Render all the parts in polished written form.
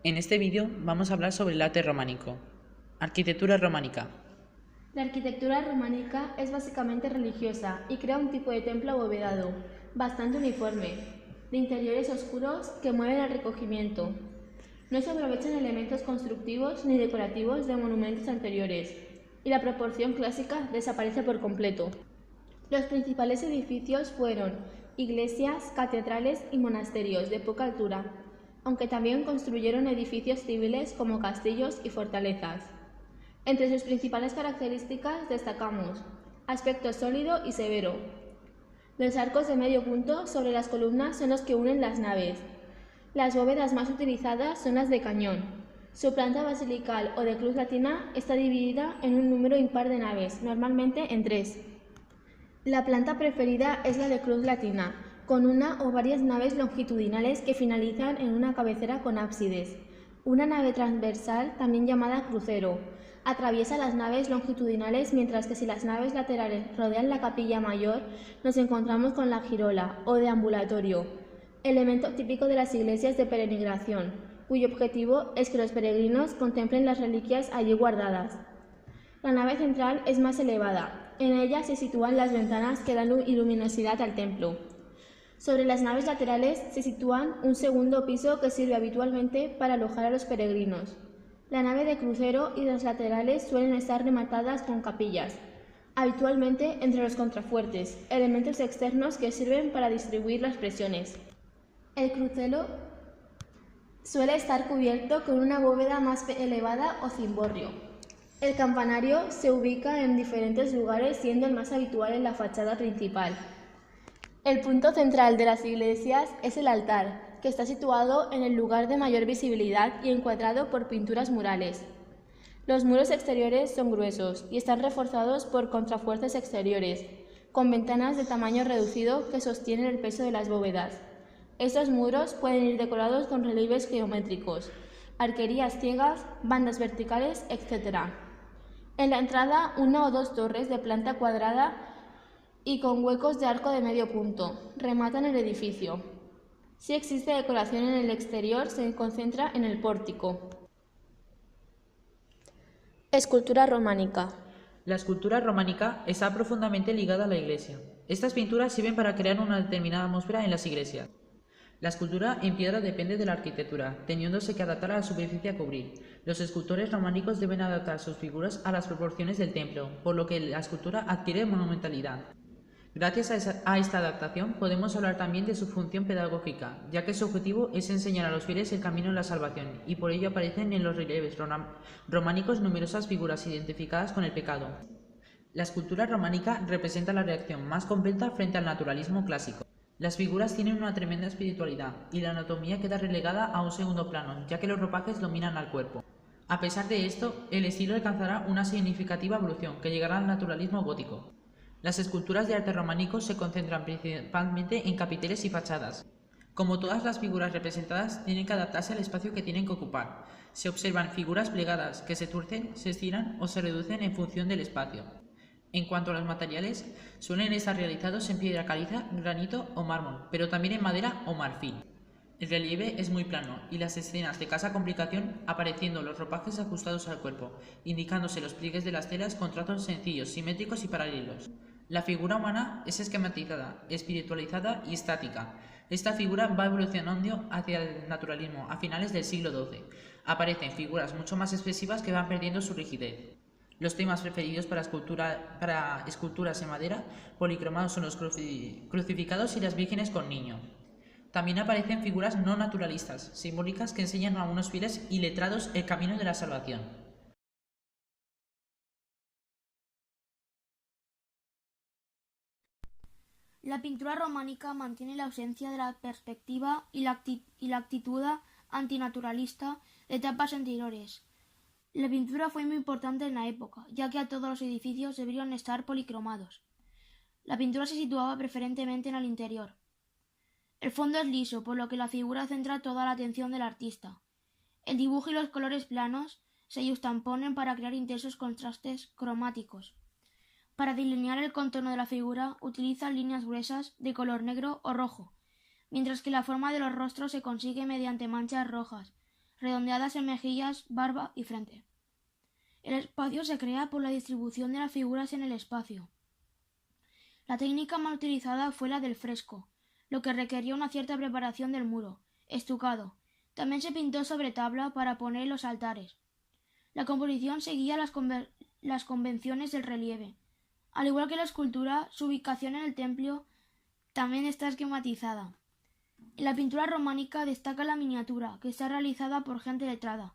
En este vídeo vamos a hablar sobre el arte románico. Arquitectura románica. La arquitectura románica es básicamente religiosa y crea un tipo de templo abovedado, bastante uniforme, de interiores oscuros que mueven al recogimiento. No se aprovechan elementos constructivos ni decorativos de monumentos anteriores, y la proporción clásica desaparece por completo. Los principales edificios fueron iglesias, catedrales y monasterios de poca altura, aunque también construyeron edificios civiles como castillos y fortalezas. Entre sus principales características destacamos aspecto sólido y severo. Los arcos de medio punto sobre las columnas son los que unen las naves. Las bóvedas más utilizadas son las de cañón. Su planta basilical o de cruz latina está dividida en un número impar de naves, normalmente en 3. La planta preferida es la de cruz latina, con una o varias naves longitudinales que finalizan en una cabecera con ábsides. Una nave transversal, también llamada crucero, atraviesa las naves longitudinales, mientras que si las naves laterales rodean la capilla mayor, nos encontramos con la girola o deambulatorio, elemento típico de las iglesias de peregrinación, cuyo objetivo es que los peregrinos contemplen las reliquias allí guardadas. La nave central es más elevada. En ella se sitúan las ventanas que dan luminosidad al templo. Sobre las naves laterales se sitúan un segundo piso que sirve habitualmente para alojar a los peregrinos. La nave de crucero y las laterales suelen estar rematadas con capillas, habitualmente entre los contrafuertes, elementos externos que sirven para distribuir las presiones. El crucero suele estar cubierto con una bóveda más elevada o cimborrio. El campanario se ubica en diferentes lugares, siendo el más habitual en la fachada principal. El punto central de las iglesias es el altar, que está situado en el lugar de mayor visibilidad y encuadrado por pinturas murales. Los muros exteriores son gruesos y están reforzados por contrafuertes exteriores, con ventanas de tamaño reducido que sostienen el peso de las bóvedas. Estos muros pueden ir decorados con relieves geométricos, arquerías ciegas, bandas verticales, etc. En la entrada, una o dos torres de planta cuadrada y con huecos de arco de medio punto rematan el edificio. Si existe decoración en el exterior, se concentra en el pórtico. Escultura románica. La escultura románica está profundamente ligada a la iglesia. Estas pinturas sirven para crear una determinada atmósfera en las iglesias. La escultura en piedra depende de la arquitectura, teniéndose que adaptar a la superficie a cubrir. Los escultores románicos deben adaptar sus figuras a las proporciones del templo, por lo que la escultura adquiere monumentalidad. Gracias a esta adaptación podemos hablar también de su función pedagógica, ya que su objetivo es enseñar a los fieles el camino de la salvación, y por ello aparecen en los relieves románicos numerosas figuras identificadas con el pecado. La escultura románica representa la reacción más completa frente al naturalismo clásico. Las figuras tienen una tremenda espiritualidad, y la anatomía queda relegada a un segundo plano, ya que los ropajes dominan al cuerpo. A pesar de esto, el estilo alcanzará una significativa evolución, que llegará al naturalismo gótico. Las esculturas de arte románico se concentran principalmente en capiteles y fachadas. Como todas las figuras representadas, tienen que adaptarse al espacio que tienen que ocupar. Se observan figuras plegadas, que se tuercen, se estiran o se reducen en función del espacio. En cuanto a los materiales, suelen estar realizados en piedra caliza, granito o mármol, pero también en madera o marfil. El relieve es muy plano y las escenas de escasa complicación, apareciendo los ropajes ajustados al cuerpo, indicándose los pliegues de las telas con trazos sencillos, simétricos y paralelos. La figura humana es esquematizada, espiritualizada y estática. Esta figura va evolucionando hacia el naturalismo a finales del siglo XII. Aparecen figuras mucho más expresivas que van perdiendo su rigidez. Los temas preferidos para esculturas en madera policromados son los crucificados y las vírgenes con niño. También aparecen figuras no naturalistas, simbólicas que enseñan a unos fieles y letrados el camino de la salvación. La pintura románica mantiene la ausencia de la perspectiva y la actitud antinaturalista de etapas anteriores. La pintura fue muy importante en la época, ya que todos los edificios deberían estar policromados. La pintura se situaba preferentemente en el interior. El fondo es liso, por lo que la figura centra toda la atención del artista. El dibujo y los colores planos se yuxtaponen para crear intensos contrastes cromáticos. Para delinear el contorno de la figura utiliza líneas gruesas de color negro o rojo, mientras que la forma de los rostros se consigue mediante manchas rojas, redondeadas en mejillas, barba y frente. El espacio se crea por la distribución de las figuras en el espacio. La técnica más utilizada fue la del fresco, lo que requería una cierta preparación del muro, estucado. También se pintó sobre tabla para poner los altares. La composición seguía las convenciones del relieve. Al igual que la escultura, su ubicación en el templo también está esquematizada. En la pintura románica destaca la miniatura, que está realizada por gente letrada.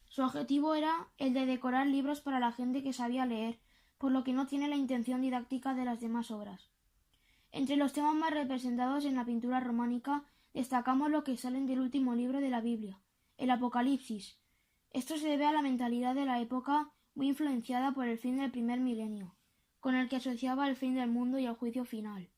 Su objetivo era el de decorar libros para la gente que sabía leer, por lo que no tiene la intención didáctica de las demás obras. Entre los temas más representados en la pintura románica destacamos los que salen del último libro de la Biblia, el Apocalipsis. Esto se debe a la mentalidad de la época, muy influenciada por el fin del primer milenio, con el que asociaba el fin del mundo y el juicio final.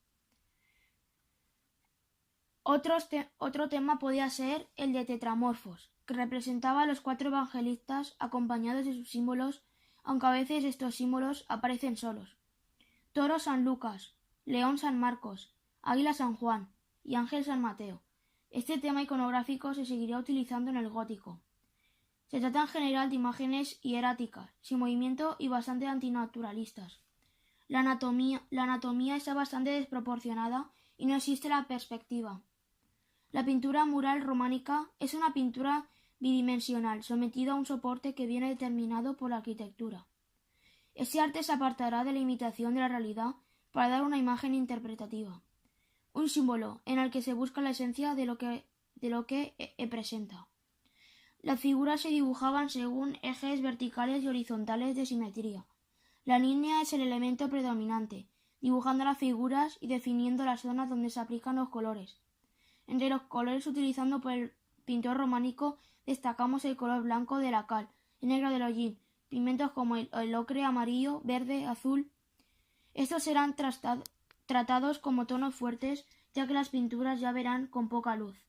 Otro tema podía ser el de Tetramorfos, que representaba a los 4 evangelistas acompañados de sus símbolos, aunque a veces estos símbolos aparecen solos. Toro San Lucas, león San Marcos, águila San Juan y ángel San Mateo. Este tema iconográfico se seguiría utilizando en el gótico. Se trata en general de imágenes hieráticas, sin movimiento y bastante antinaturalistas. La anatomía está bastante desproporcionada y no existe la perspectiva. La pintura mural románica es una pintura bidimensional, sometida a un soporte que viene determinado por la arquitectura. Este arte se apartará de la imitación de la realidad para dar una imagen interpretativa, un símbolo en el que se busca la esencia de lo que presenta. Las figuras se dibujaban según ejes verticales y horizontales de simetría. La línea es el elemento predominante, dibujando las figuras y definiendo las zonas donde se aplican los colores. Entre los colores utilizados por el pintor románico destacamos el color blanco de la cal, el negro del hollín, pigmentos como el ocre, amarillo, verde, azul. Estos serán tratados como tonos fuertes, ya que las pinturas ya verán con poca luz.